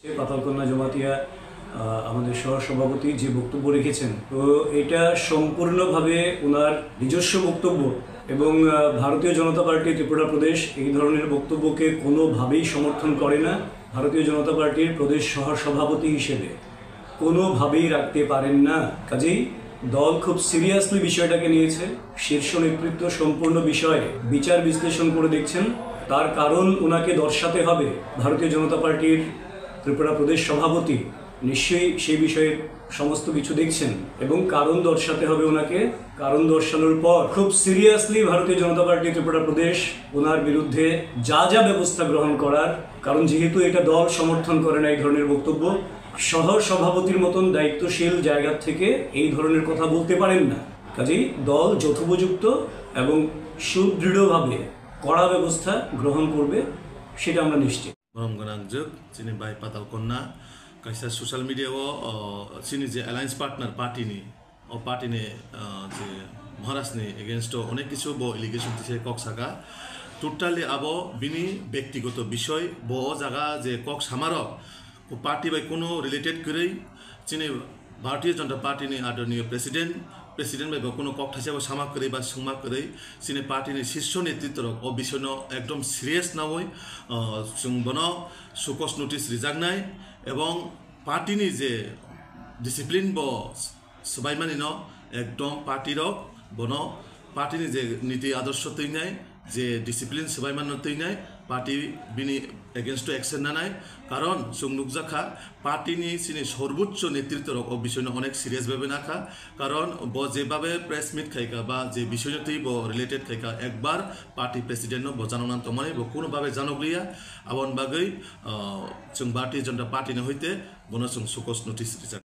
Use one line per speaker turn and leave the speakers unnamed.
পাতালকন্যা জমাতিয়া আমাদের সহসভাপতি যে বক্তব্য রেখেছেন, তো এটা সম্পূর্ণভাবে ওনার নিজস্ব বক্তব্য এবং ভারতীয় জনতা পার্টি ত্রিপুরা প্রদেশ এই ধরনের বক্তব্যকে কোনোভাবেই সমর্থন করে না। ভারতীয় জনতা পার্টির প্রদেশ সহসভাপতি হিসেবে কোনোভাবেই রাখতে পারেন না। কাজেই দল খুব সিরিয়াসলি বিষয়টাকে নিয়েছে। শীর্ষ নেতৃত্ব সম্পূর্ণ বিষয়ে বিচার বিশ্লেষণ করে দেখছেন। তার কারণ ওনাকে দর্শাতে হবে। ভারতীয় জনতা পার্টির ত্রিপুরা প্রদেশ সভাপতি নিশ্চয়ই সেই বিষয়ে সমস্ত কিছু দেখছেন এবং কারণ দর্শাতে হবে ওনাকে। কারণ দর্শানোর পর খুব সিরিয়াসলি ভারতীয় জনতা পার্টি ত্রিপুরা প্রদেশ ওনার বিরুদ্ধে যা যা ব্যবস্থা গ্রহণ করার, কারণ যেহেতু এটা দল সমর্থন করে না এই ধরনের বক্তব্য, সহ সভাপতির মতন দায়িত্বশীল জায়গা থেকে এই ধরনের কথা বলতে পারেন না। কাজেই দল যথোপযুক্ত এবং সুদৃঢ়ভাবে কড়া ব্যবস্থা গ্রহণ করবে, সেটা আমরা নিশ্চিত।
চিনি বাই পাতালকন্যা কাইसा ससियेल मिडियाव चिनी जे एलायन्स पार्टनार पार्टीनि जे महाराष्ट्रनि एगेन्स्ट अनेक किछु बो एलिगेशन दिसे कक सागा टोटाली आबो बिनि व्यक्तिगत विषय बो जागा जे कक सामारक पार्टी बाय कोनो रिलेटेड करै चिनी भारतीय जनता पार्टीनि आदरणीय प्रेसिडेंट बाय कोनो कक थासेबो सामा करै बा सोंमा करै चिनी पार्टीनि शीर्ष नेतृत्व अ विषयनो एकदम सिरियस नावै जों बनो सुकस नोटिस रिजागनाय एवं पार्टीनि जे डिसिप्लिन बो सबायमानि न एकदम पार्टी रक बनो पार्टीनि जे नीति आदर्श तैनाय जे डिसिप्लिन सबायमान तैनाय पार्टी बिनि एगेन्स्ट एक्शन नानाय कारण जों नुकजाखा पार्टीनि सिनि सर्वोच्च नेतृत्व रक विषयनो अनेक सिरियस भावे नाखा कारण ब जेभावे प्रेस मिट खाइका बा जे विषयनोतै ब रिलेटेड खाइका एकबार पार्टी प्रेसिडेंट नो बजानान तमाने ब कोनो भावे जानगलिया आबन बागै जों भारतीय जनता पार्टी न हइते बनो जों सुकस नोटिस